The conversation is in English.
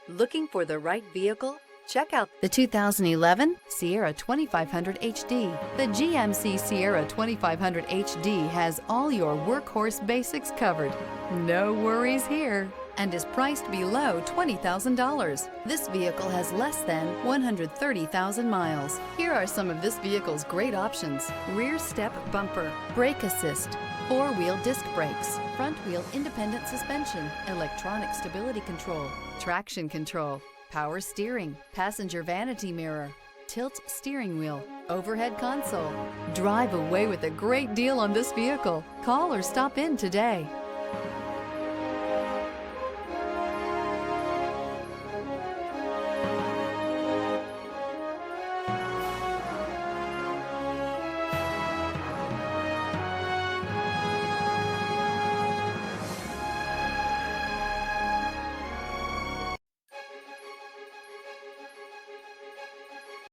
Looking for the right vehicle? Check out the 2011 Sierra 2500 HD. The GMC Sierra 2500 HD has all your workhorse basics covered. No worries here, and is priced below $20,000. This vehicle has less than 130,000 miles. Here are some of this vehicle's great options: rear step bumper, brake assist, four-wheel disc brakes, front-wheel independent suspension, electronic stability control, traction control, power steering, passenger vanity mirror, tilt steering wheel, overhead console. Drive away with a great deal on this vehicle. Call or stop in today.